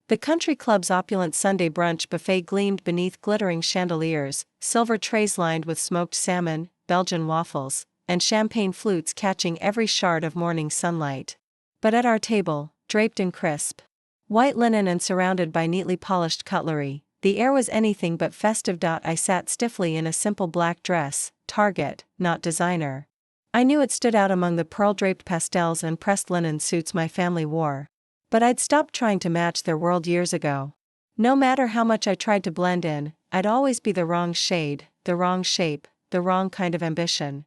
The country club's opulent Sunday brunch buffet gleamed beneath glittering chandeliers, silver trays lined with smoked salmon, Belgian waffles, and champagne flutes catching every shard of morning sunlight. But at our table, draped in crisp white linen and surrounded by neatly polished cutlery, the air was anything but festive. I sat stiffly in a simple black dress, Target, not designer. I knew it stood out among the pearl-draped pastels and pressed linen suits my family wore. But I'd stopped trying to match their world years ago. No matter how much I tried to blend in, I'd always be the wrong shade, the wrong shape, the wrong kind of ambition.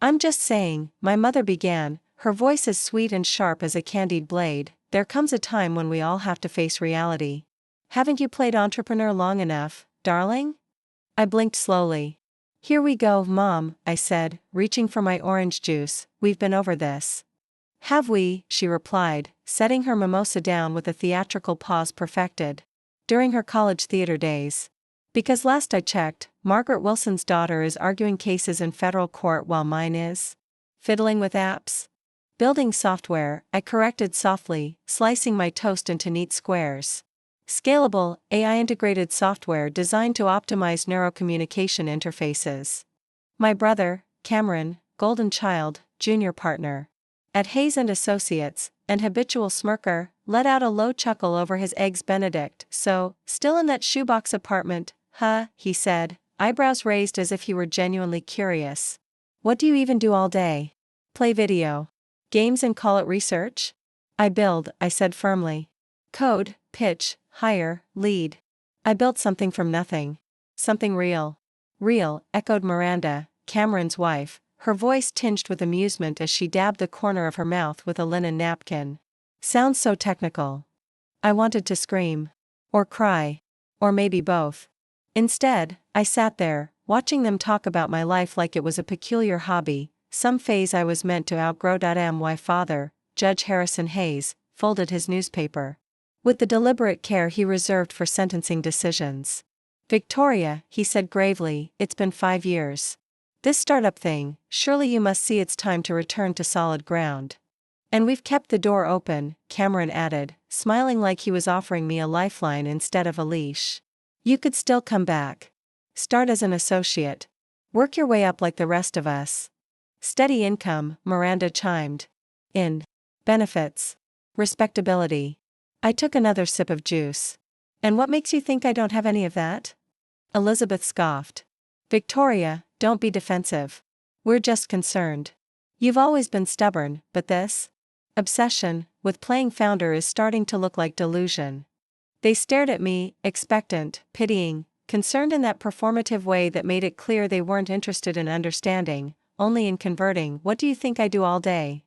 "I'm just saying," my mother began, her voice as sweet and sharp as a candied blade, "there comes a time when we all have to face reality. Haven't you played entrepreneur long enough, darling?" I blinked slowly. "Here we go, Mom," I said, reaching for my orange juice, "we've been over this." "Have we?" she replied, setting her mimosa down with a theatrical pause perfected during her college theater days. "Because last I checked, Margaret Wilson's daughter is arguing cases in federal court while mine is fiddling with apps. Building software," I corrected softly, slicing my toast into neat squares. "Scalable, AI-integrated software designed to optimize neurocommunication interfaces." My brother, Cameron, golden child, junior partner at Hayes & Associates, an habitual smirker, let out a low chuckle over his Eggs Benedict. "So, still in that shoebox apartment, huh?" he said, eyebrows raised as if he were genuinely curious. "What do you even do all day?" "Play video games and call it research?" "I build," I said firmly. "Code, pitch, hire, lead. I built something from nothing. Something real." "Real," echoed Miranda, Cameron's wife, her voice tinged with amusement as she dabbed the corner of her mouth with a linen napkin. "Sounds so technical." I wanted to scream. Or cry. Or maybe both. Instead, I sat there, watching them talk about my life like it was a peculiar hobby, some phase I was meant to outgrow. My father, Judge Harrison Hayes, folded his newspaper with the deliberate care he reserved for sentencing decisions. "Victoria," he said gravely, "it's been 5 years. This startup thing, surely you must see it's time to return to solid ground." "And we've kept the door open," Cameron added, smiling like he was offering me a lifeline instead of a leash. "You could still come back. Start as an associate. Work your way up like the rest of us." "Steady income," Miranda chimed in. "Benefits. Respectability." I took another sip of juice. "And what makes you think I don't have any of that?" Elizabeth scoffed. "Victoria, don't be defensive. We're just concerned. You've always been stubborn, but this obsession with playing founder is starting to look like delusion." They stared at me, expectant, pitying, concerned in that performative way that made it clear they weren't interested in understanding, only in converting. "What do you think I do all day?"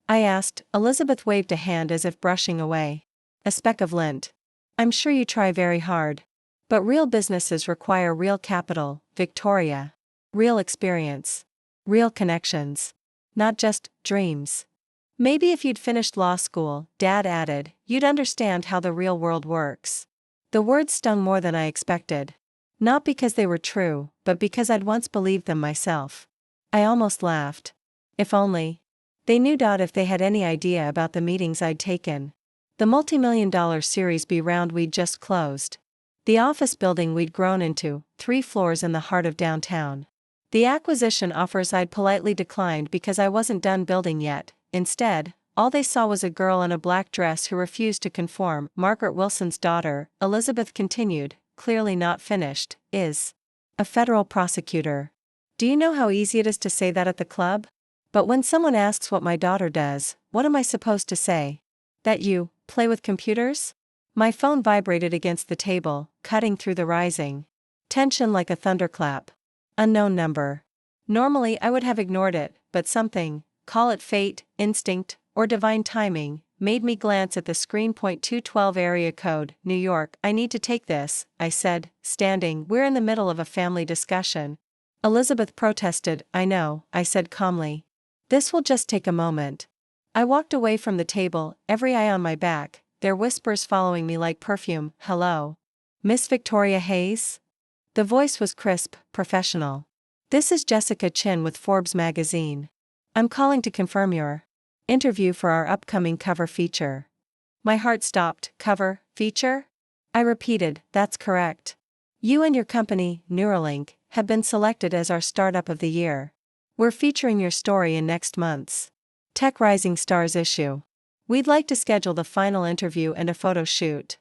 I asked. Elizabeth waved a hand as if brushing away a speck of lint. "I'm sure you try very hard. But real businesses require real capital, Victoria. Real experience. Real connections. Not just dreams." "Maybe if you'd finished law school," Dad added, "you'd understand how the real world works." The words stung more than I expected. Not because they were true, but because I'd once believed them myself. I almost laughed. If only they knew. If they had any idea about the meetings I'd taken. The multi-million-dollar Series B round we'd just closed. The office building we'd grown into, 3 floors in the heart of downtown. The acquisition offers I'd politely declined because I wasn't done building yet. Instead, all they saw was a girl in a black dress who refused to conform. "Margaret Wilson's daughter," Elizabeth continued, clearly not finished, "is a federal prosecutor. Do you know how easy it is to say that at the club? But when someone asks what my daughter does, what am I supposed to say? That you play with computers?" My phone vibrated against the table, cutting through the rising tension like a thunderclap. Unknown number. Normally I would have ignored it, but something, call it fate, instinct, or divine timing, made me glance at the screen. .212 area code, New York. "I need to take this," I said, standing. "We're in the middle of a family discussion." Elizabeth protested. "I know," I said calmly. "This will just take a moment." I walked away from the table, every eye on my back, their whispers following me like perfume. "Hello? Miss Victoria Hayes?" The voice was crisp, professional. "This is Jessica Chin with Forbes magazine. I'm calling to confirm your interview for our upcoming cover feature." My heart stopped. Cover, feature? I repeated, that's correct. You and your company, Neuralink, have been selected as our startup of the year. We're featuring your story in next month's Tech Rising Stars issue. We'd like to schedule the final interview and a photo shoot.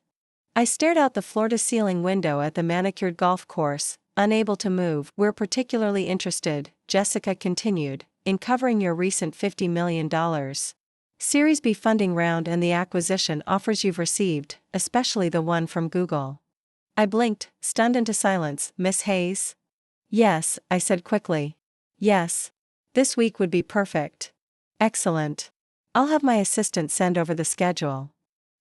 I stared out the floor-to-ceiling window at the manicured golf course, unable to move. We're particularly interested, Jessica continued, in covering your recent $50 million Series B funding round and the acquisition offers you've received, especially the one from Google. I blinked, stunned into silence. Miss Hayes? Yes, I said quickly. Yes. This week would be perfect. Excellent. I'll have my assistant send over the schedule.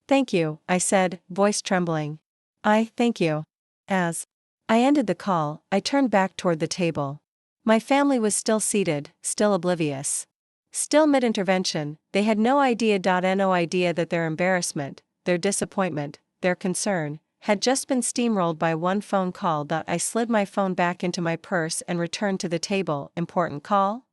Thank you, I said, voice trembling. Thank you. As I ended the call, I turned back toward the table. My family was still seated, still oblivious. Still mid-intervention, they had no idea that their embarrassment, their disappointment, their concern, had just been steamrolled by one phone call. I slid my phone back into my purse and returned to the table. Important call?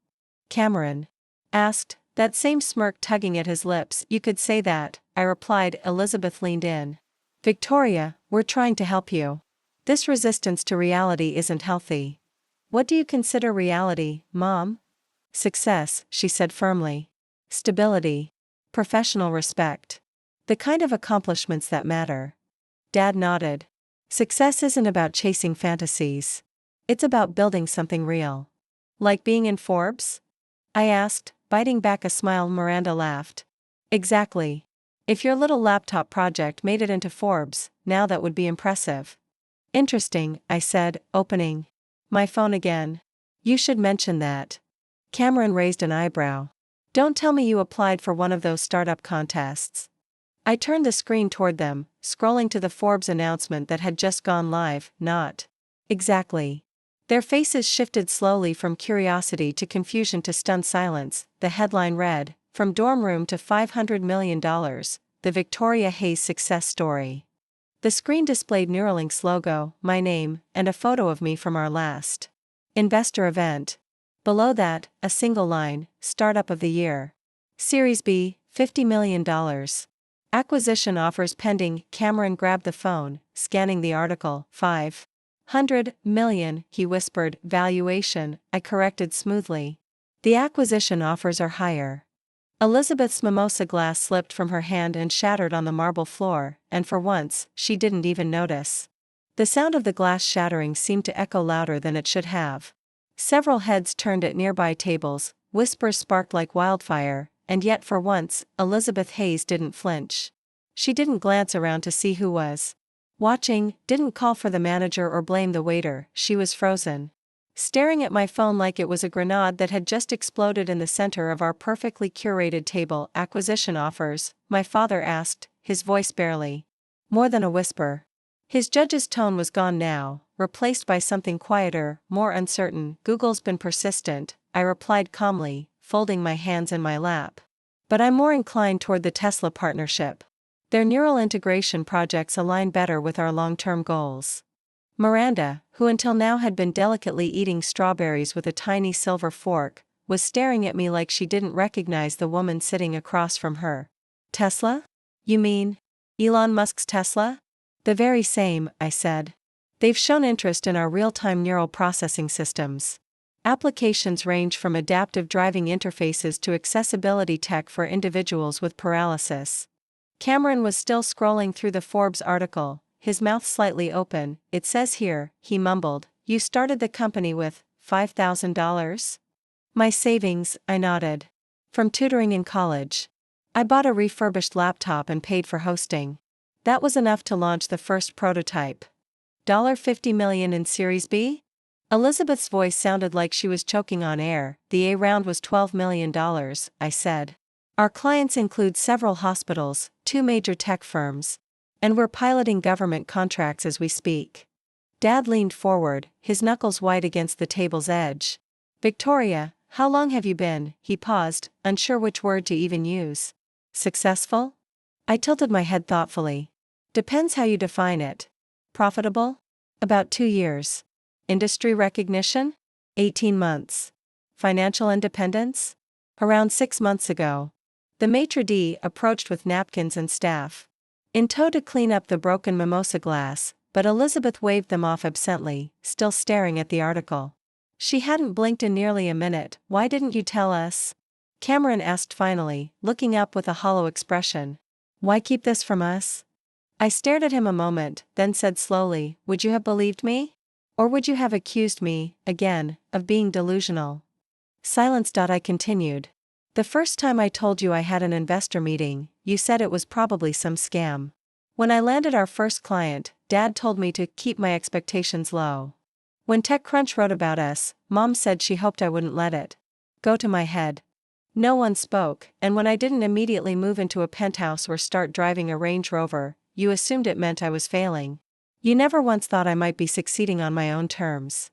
Cameron asked, that same smirk tugging at his lips. You could say that, I replied. Elizabeth leaned in. Victoria, we're trying to help you. This resistance to reality isn't healthy. What do you consider reality, Mom? Success, she said firmly. Stability. Professional respect. The kind of accomplishments that matter. Dad nodded. Success isn't about chasing fantasies. It's about building something real. Like being in Forbes? I asked, biting back a smile. Miranda laughed. Exactly. If your little laptop project made it into Forbes, now that would be impressive. Interesting, I said, opening my phone again. You should mention that. Cameron raised an eyebrow. Don't tell me you applied for one of those startup contests. I turned the screen toward them, scrolling to the Forbes announcement that had just gone live. Not exactly. Their faces shifted slowly from curiosity to confusion to stunned silence. The headline read, From Dorm Room to $500 million, the Victoria Hayes Success Story. The screen displayed Neuralink's logo, my name, and a photo of me from our last investor event. Below that, a single line, Startup of the Year. Series B, $50 million. Acquisition offers pending. Cameron grabbed the phone, scanning the article. $500 million, he whispered. Valuation, I corrected smoothly. The acquisition offers are higher. Elizabeth's mimosa glass slipped from her hand and shattered on the marble floor, and for once, she didn't even notice. The sound of the glass shattering seemed to echo louder than it should have. Several heads turned at nearby tables, whispers sparked like wildfire, and yet for once, Elizabeth Hayes didn't flinch. She didn't glance around to see who was watching, didn't call for the manager or blame the waiter. She was frozen, staring at my phone like it was a grenade that had just exploded in the center of our perfectly curated table. Acquisition offers, my father asked, his voice barely more than a whisper. His judge's tone was gone now, replaced by something quieter, more uncertain. Google's been persistent, I replied calmly, folding my hands in my lap. But I'm more inclined toward the Tesla partnership. Their neural integration projects align better with our long-term goals. Miranda, who until now had been delicately eating strawberries with a tiny silver fork, was staring at me like she didn't recognize the woman sitting across from her. Tesla? You mean Elon Musk's Tesla? The very same, I said. They've shown interest in our real-time neural processing systems. Applications range from adaptive driving interfaces to accessibility tech for individuals with paralysis. Cameron was still scrolling through the Forbes article, his mouth slightly open. It says here, he mumbled, you started the company with $5,000? My savings, I nodded. From tutoring in college. I bought a refurbished laptop and paid for hosting. That was enough to launch the first prototype. $50 million in Series B? Elizabeth's voice sounded like she was choking on air. The A round was $12 million, I said. Our clients include several hospitals, 2 major tech firms, and we're piloting government contracts as we speak. Dad leaned forward, his knuckles white against the table's edge. Victoria, how long have you been? He paused, unsure which word to even use. Successful? I tilted my head thoughtfully. Depends how you define it. Profitable? About 2 years. Industry recognition? 18 months. Financial independence? Around 6 months ago. The maitre d' approached with napkins and staff. In tow to clean up the broken mimosa glass, but Elizabeth waved them off absently, still staring at the article. She hadn't blinked in nearly a minute. Why didn't you tell us? Cameron asked finally, looking up with a hollow expression. Why keep this from us? I stared at him a moment, then said slowly, would you have believed me? Or would you have accused me, again, of being delusional? Silence. I continued. The first time I told you I had an investor meeting, you said it was probably some scam. When I landed our first client, Dad told me to keep my expectations low. When TechCrunch wrote about us, Mom said she hoped I wouldn't let it go to my head. No one spoke, and when I didn't immediately move into a penthouse or start driving a Range Rover, you assumed it meant I was failing. You never once thought I might be succeeding on my own terms.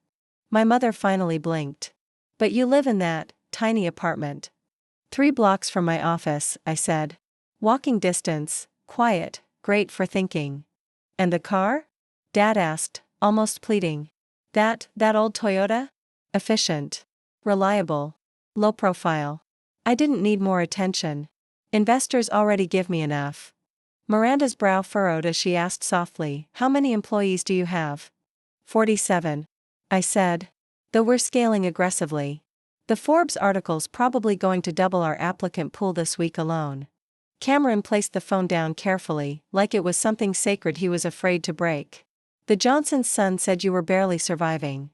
My mother finally blinked. But you live in that tiny apartment 3 blocks from my office, I said. Walking distance, quiet, great for thinking. And the car? Dad asked, almost pleading. That old Toyota? Efficient. Reliable. Low profile. I didn't need more attention. Investors already give me enough. Miranda's brow furrowed as she asked softly, how many employees do you have? 47. I said. Though we're scaling aggressively. The Forbes article's probably going to double our applicant pool this week alone. Cameron placed the phone down carefully, like it was something sacred he was afraid to break. The Johnson's son said you were barely surviving.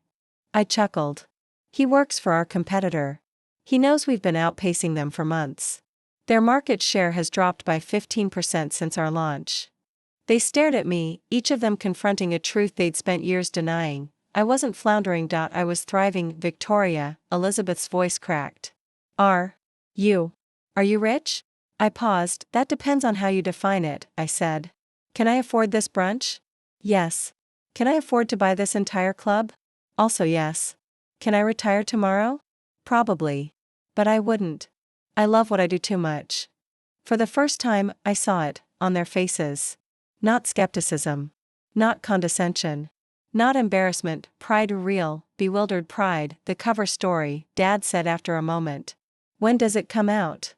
I chuckled. He works for our competitor. He knows we've been outpacing them for months. Their market share has dropped by 15% since our launch. They stared at me, each of them confronting a truth they'd spent years denying. I wasn't floundering. I was thriving. Victoria, Elizabeth's voice cracked. Are you rich? I paused. That depends on how you define it, I said. Can I afford this brunch? Yes. Can I afford to buy this entire club? Also yes. Can I retire tomorrow? Probably. But I wouldn't. I love what I do too much. For the first time, I saw it, on their faces. Not skepticism. Not condescension. Not embarrassment, pride, real, bewildered pride. The cover story, Dad said after a moment. When does it come out?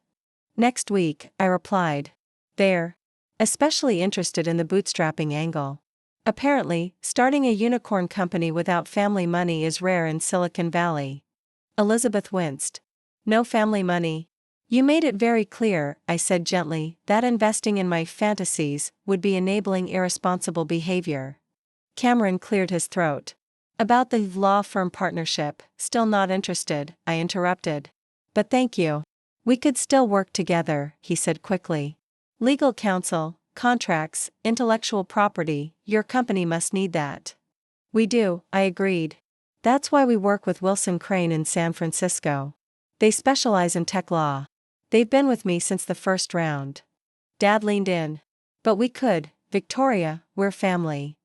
Next week, I replied. They're especially interested in the bootstrapping angle. Apparently, starting a unicorn company without family money is rare in Silicon Valley. Elizabeth winced. No family money. You made it very clear, I said gently, that investing in my fantasies would be enabling irresponsible behavior. Cameron cleared his throat. About the law firm partnership, still not interested, I interrupted. But thank you. We could still work together, he said quickly. Legal counsel, contracts, intellectual property, your company must need that. We do, I agreed. That's why we work with Wilson Crane in San Francisco. They specialize in tech law. They've been with me since the first round. Dad leaned in. But we could, Victoria, we're family.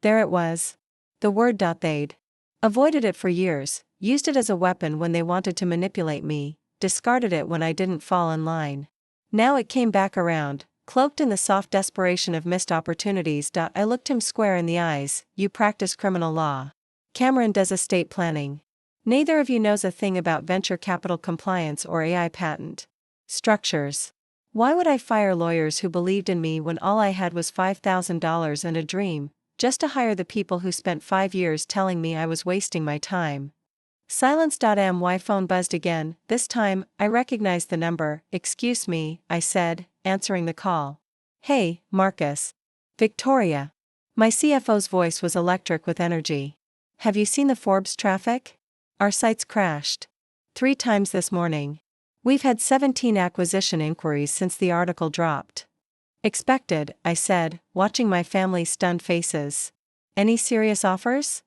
There it was. The word. They'd avoided it for years, used it as a weapon when they wanted to manipulate me, discarded it when I didn't fall in line. Now it came back around, cloaked in the soft desperation of missed opportunities. I looked him square in the eyes. You practice criminal law. Cameron does estate planning. Neither of you knows a thing about venture capital compliance or AI patent structures. Why would I fire lawyers who believed in me when all I had was $5,000 and a dream, just to hire the people who spent 5 years telling me I was wasting my time? Silence. My phone buzzed again. This time, I recognized the number. Excuse me, I said, answering the call. Hey, Marcus. Victoria. My CFO's voice was electric with energy. Have you seen the Forbes traffic? Our site's crashed 3 times this morning. We've had 17 acquisition inquiries since the article dropped. Expected, I said, watching my family's stunned faces. Any serious offers?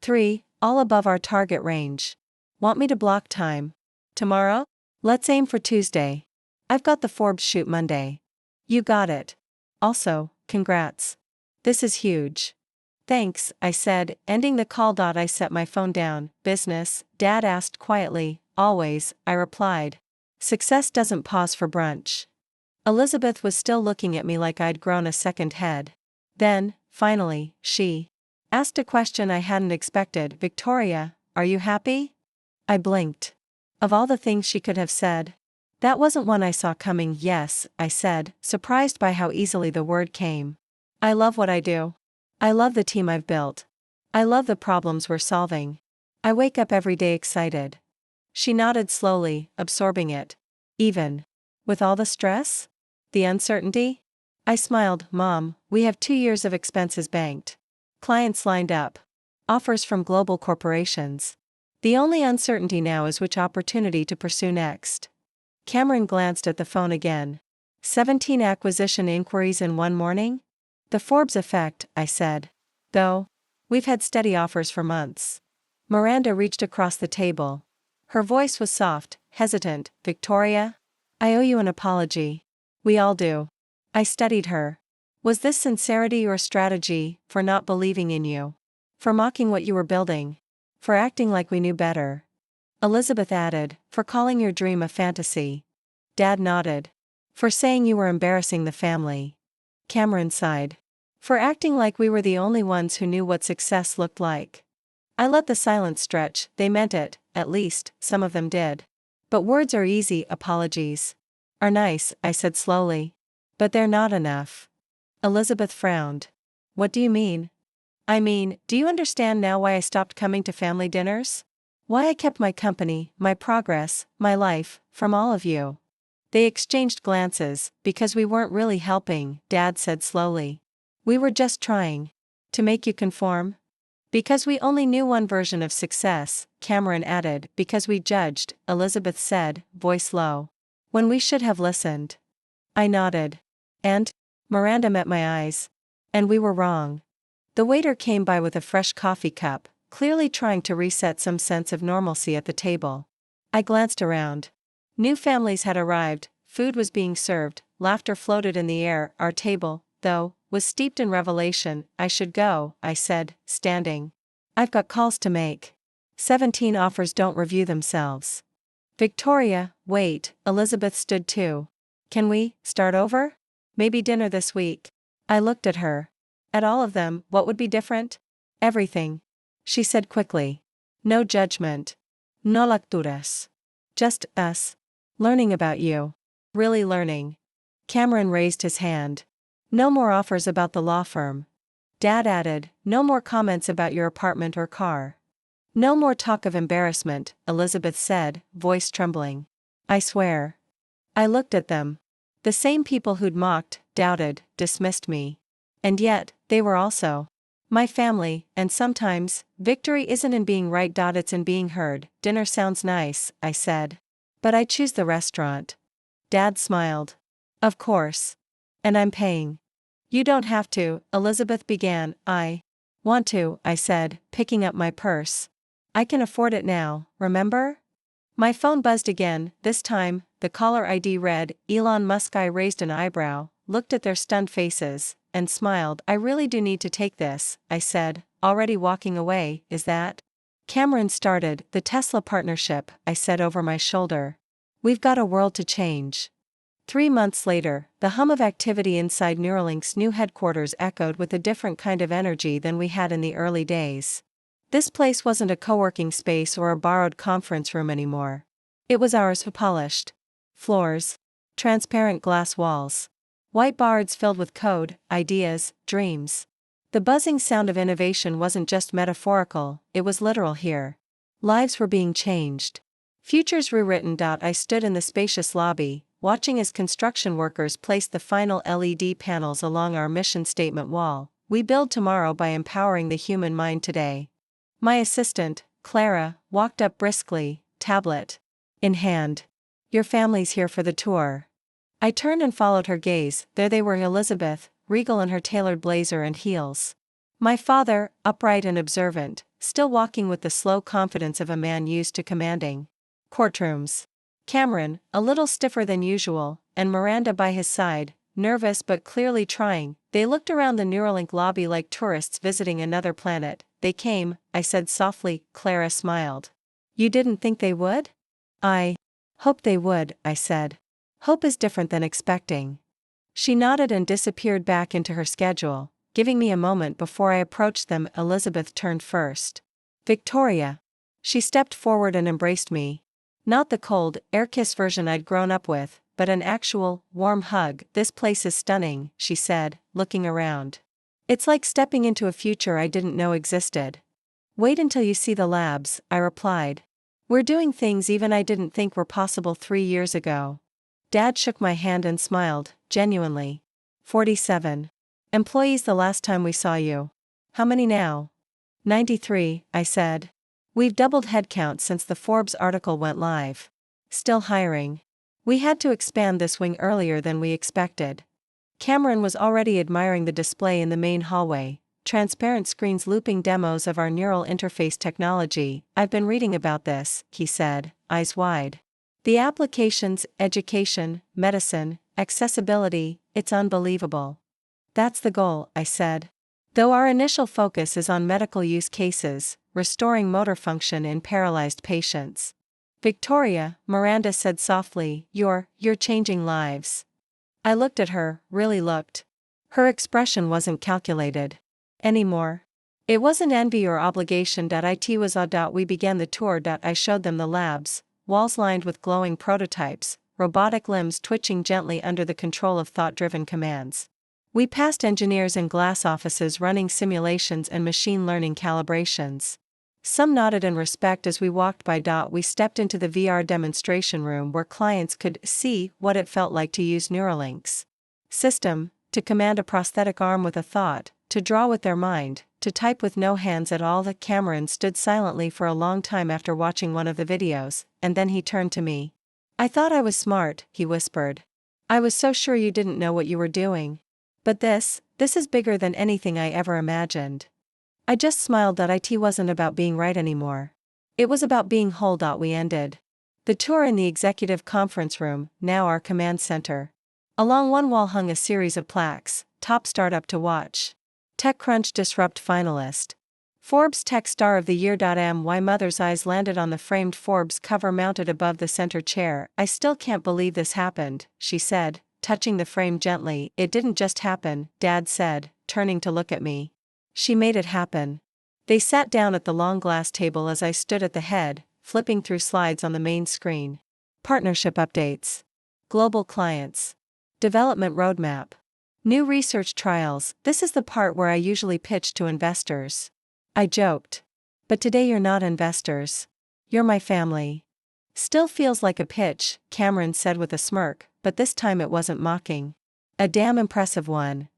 3, all above our target range. Want me to block time? Tomorrow? Let's aim for Tuesday. I've got the Forbes shoot Monday. You got it. Also, congrats. This is huge. Thanks, I said, ending the call. I set my phone down. Business? Dad asked quietly. Always, I replied. Success doesn't pause for brunch. Elizabeth was still looking at me like I'd grown a second head. Then, finally, she asked a question I hadn't expected. Victoria, are you happy? I blinked. Of all the things she could have said, That wasn't one I saw coming. Yes, I said, surprised by how easily the word came. I love what I do. I love the team I've built. I love the problems we're solving. I wake up every day excited. She nodded slowly, absorbing it. Even with all the stress? The uncertainty? I smiled. Mom, we have 2 years of expenses banked. Clients lined up. Offers from global corporations. The only uncertainty now is which opportunity to pursue next. Cameron glanced at the phone again. 17 acquisition inquiries in one morning? The Forbes effect, I said. Though, we've had steady offers for months. Miranda reached across the table. Her voice was soft, hesitant. Victoria? I owe you an apology. We all do. I studied her. Was this sincerity or strategy, for not believing in you? For mocking what you were building? For acting like we knew better? Elizabeth added, for calling your dream a fantasy. Dad nodded. For saying you were embarrassing the family. Cameron sighed. For acting like we were the only ones who knew what success looked like. I let the silence stretch. They meant it, at least, some of them did. But words are easy, apologies are nice, I said slowly. But they're not enough. Elizabeth frowned. What do you mean? I mean, do you understand now why I stopped coming to family dinners? Why I kept my company, my progress, my life, from all of you? They exchanged glances. Because we weren't really helping, Dad said slowly. We were just trying to make you conform. Because we only knew one version of success, Cameron added. Because we judged, Elizabeth said, voice low. When we should have listened. I nodded. And? Miranda met my eyes. And we were wrong. The waiter came by with a fresh coffee cup, clearly trying to reset some sense of normalcy at the table. I glanced around. New families had arrived, food was being served, laughter floated in the air. Our table, though, was steeped in revelation. I should go, I said, standing. I've got calls to make. 17 offers don't review themselves. Victoria, wait, Elizabeth stood too. Can we start over? Maybe dinner this week. I looked at her. At all of them, what would be different? Everything. She said quickly. No judgment. No lecturas. Just us. Learning about you. Really learning. Cameron raised his hand. No more offers about the law firm. Dad added, no more comments about your apartment or car. No more talk of embarrassment, Elizabeth said, voice trembling. I swear. I looked at them. The same people who'd mocked, doubted, dismissed me. And yet, they were also my family, and sometimes, victory isn't in being right. It's in being heard. Dinner sounds nice, I said. But I choose the restaurant. Dad smiled. Of course. And I'm paying. You don't have to, Elizabeth began. I want to, I said, picking up my purse. I can afford it now, remember? My phone buzzed again. This time, the caller ID read, Elon Musk. I raised an eyebrow, looked at their stunned faces, and smiled. I really do need to take this, I said, already walking away. Is that? Cameron started. The Tesla partnership, I said over my shoulder. We've got a world to change. 3 months later, the hum of activity inside Neuralink's new headquarters echoed with a different kind of energy than we had in the early days. This place wasn't a co-working space or a borrowed conference room anymore. It was ours. Polished floors, transparent glass walls, whiteboards filled with code, ideas, dreams. The buzzing sound of innovation wasn't just metaphorical, it was literal here. Lives were being changed. Futures rewritten. I stood in the spacious lobby, watching as construction workers placed the final LED panels along our mission statement wall. We build tomorrow by empowering the human mind today. My assistant, Clara, walked up briskly, tablet in hand. Your family's here for the tour. I turned and followed her gaze. There they were, Elizabeth, regal in her tailored blazer and heels. My father, upright and observant, still walking with the slow confidence of a man used to commanding courtrooms. Cameron, a little stiffer than usual, and Miranda by his side, nervous but clearly trying. They looked around the Neuralink lobby like tourists visiting another planet. They came, I said softly. Clara smiled. You didn't think they would? I hoped they would, I said. Hope is different than expecting. She nodded and disappeared back into her schedule, giving me a moment before I approached them. Elizabeth turned first. Victoria. She stepped forward and embraced me. Not the cold, air-kiss version I'd grown up with, but an actual, warm hug. This place is stunning, she said, looking around. It's like stepping into a future I didn't know existed. Wait until you see the labs, I replied. We're doing things even I didn't think were possible 3 years ago. Dad shook my hand and smiled, genuinely. 47 employees the last time we saw you. How many now? 93, I said. We've doubled headcount since the Forbes article went live. Still hiring. We had to expand this wing earlier than we expected. Cameron was already admiring the display in the main hallway, transparent screens looping demos of our neural interface technology. I've been reading about this, he said, eyes wide. The applications, education, medicine, accessibility, it's unbelievable. That's the goal, I said. Though our initial focus is on medical use cases, restoring motor function in paralyzed patients. Victoria, Miranda said softly, you're changing lives. I looked at her, really looked. Her expression wasn't calculated anymore. It wasn't envy or obligation. It was awe. We began the tour. I showed them the labs, walls lined with glowing prototypes, robotic limbs twitching gently under the control of thought-driven commands. We passed engineers in glass offices running simulations and machine learning calibrations. Some nodded in respect as we walked by. We stepped into the VR demonstration room where clients could see what it felt like to use Neuralink's system, to command a prosthetic arm with a thought, to draw with their mind, to type with no hands at all. Cameron stood silently for a long time after watching one of the videos, and then he turned to me. I thought I was smart, he whispered. I was so sure you didn't know what you were doing. But this is bigger than anything I ever imagined. I just smiled. It wasn't about being right anymore. It was about being whole. We ended the tour in the executive conference room, now our command center. Along one wall hung a series of plaques, top startup to watch. TechCrunch Disrupt finalist. Forbes Tech Star of the Year. My mother's eyes landed on the framed Forbes cover mounted above the center chair. I still can't believe this happened, she said, touching the frame gently. It didn't just happen, Dad said, turning to look at me. She made it happen. They sat down at the long glass table as I stood at the head, flipping through slides on the main screen. Partnership updates. Global clients. Development roadmap. New research trials. This is the part where I usually pitch to investors. I joked. But today you're not investors. You're my family. Still feels like a pitch, Cameron said with a smirk, but this time it wasn't mocking. A damn impressive one.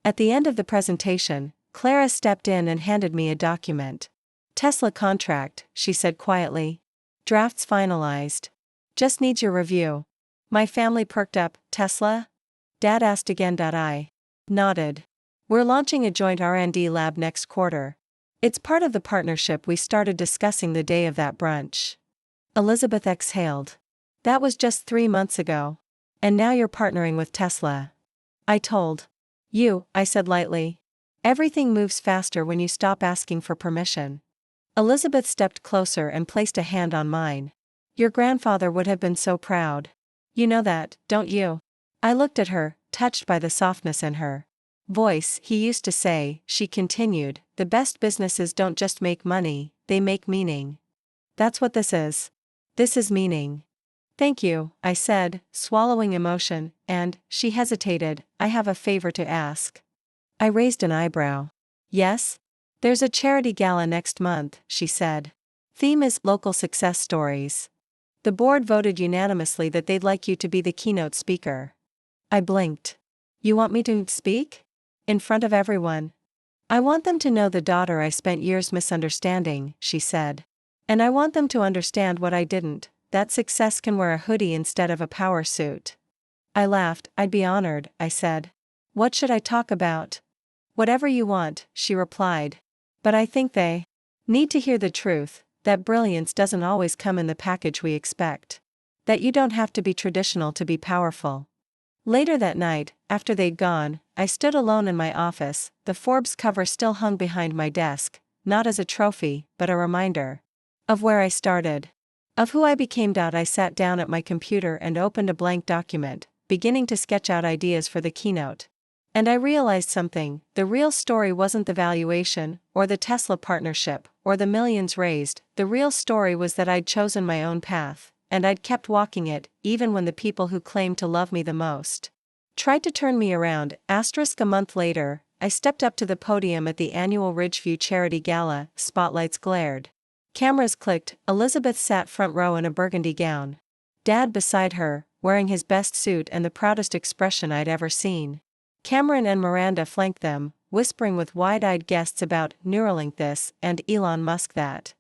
At the end of the presentation, Clara stepped in and handed me a document. Tesla contract, she said quietly. Drafts finalized. Just needs your review. My family perked up. Tesla? Dad asked again. I nodded. We're launching a joint R&D lab next quarter. It's part of the partnership we started discussing the day of that brunch. Elizabeth exhaled. That was just 3 months ago. And now you're partnering with Tesla. I told you, I said lightly. Everything moves faster when you stop asking for permission. Elizabeth stepped closer and placed a hand on mine. Your grandfather would have been so proud. You know that, don't you? I looked at her, touched by the softness in her voice. He used to say, she continued, the best businesses don't just make money, they make meaning. That's what this is. This is meaning. Thank you, I said, swallowing emotion, and, she hesitated, I have a favor to ask. I raised an eyebrow. Yes? There's a charity gala next month, she said. Theme is local success stories. The board voted unanimously that they'd like you to be the keynote speaker. I blinked. You want me to speak? In front of everyone? I want them to know the daughter I spent years misunderstanding, she said. And I want them to understand what I didn't, that success can wear a hoodie instead of a power suit. I laughed. I'd be honored, I said. What should I talk about? Whatever you want, she replied. But I think they need to hear the truth, that brilliance doesn't always come in the package we expect. That you don't have to be traditional to be powerful. Later that night, after they'd gone, I stood alone in my office, the Forbes cover still hung behind my desk, not as a trophy, but a reminder of where I started. Of who I became. I sat down at my computer and opened a blank document, beginning to sketch out ideas for the keynote. And I realized something. The real story wasn't the valuation, or the Tesla partnership, or the millions raised. The real story was that I'd chosen my own path, and I'd kept walking it, even when the people who claimed to love me the most tried to turn me around. A month later, I stepped up to the podium at the annual Ridgeview Charity Gala. Spotlights glared. Cameras clicked. Elizabeth sat front row in a burgundy gown. Dad beside her, wearing his best suit and the proudest expression I'd ever seen. Cameron and Miranda flanked them, whispering with wide-eyed guests about Neuralink this and Elon Musk that.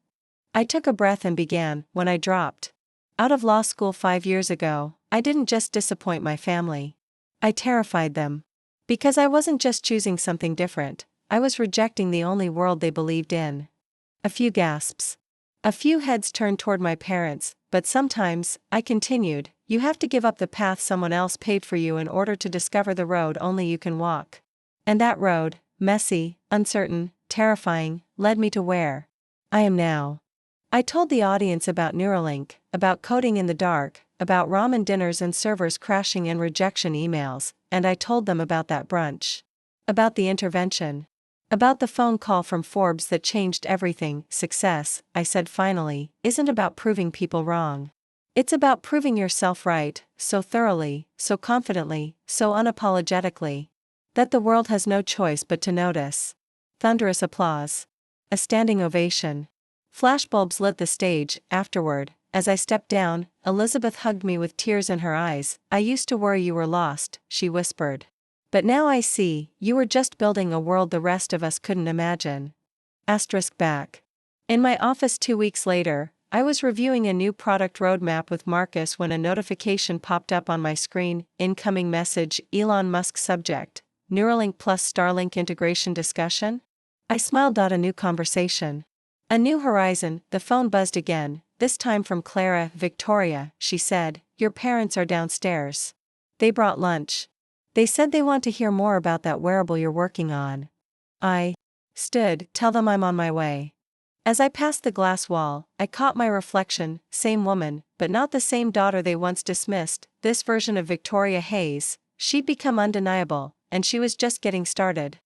I took a breath and began. When I dropped out of law school 5 years ago, I didn't just disappoint my family. I terrified them. Because I wasn't just choosing something different, I was rejecting the only world they believed in. A few gasps. A few heads turned toward my parents, but sometimes, I continued, you have to give up the path someone else paved for you in order to discover the road only you can walk. And that road, messy, uncertain, terrifying, led me to where I am now. I told the audience about Neuralink, about coding in the dark, about ramen dinners and servers crashing and rejection emails, and I told them about that brunch. About the intervention. About the phone call from Forbes that changed everything. Success, I said finally, isn't about proving people wrong. It's about proving yourself right, so thoroughly, so confidently, so unapologetically, that the world has no choice but to notice. Thunderous applause. A standing ovation. Flashbulbs lit the stage. Afterward, as I stepped down, Elizabeth hugged me with tears in her eyes. I used to worry you were lost, she whispered. But now I see, you were just building a world the rest of us couldn't imagine. Back. In my office 2 weeks later, I was reviewing a new product roadmap with Marcus when a notification popped up on my screen. Incoming message. Elon Musk subject. Neuralink plus Starlink integration discussion? I smiled. A new conversation. A new horizon. The phone buzzed again, this time from Clara. Victoria, she said, your parents are downstairs. They brought lunch. They said they want to hear more about that wearable you're working on. I stood. Tell them I'm on my way. As I passed the glass wall, I caught my reflection, same woman, but not the same daughter they once dismissed. This version of Victoria Hayes, she'd become undeniable, and she was just getting started.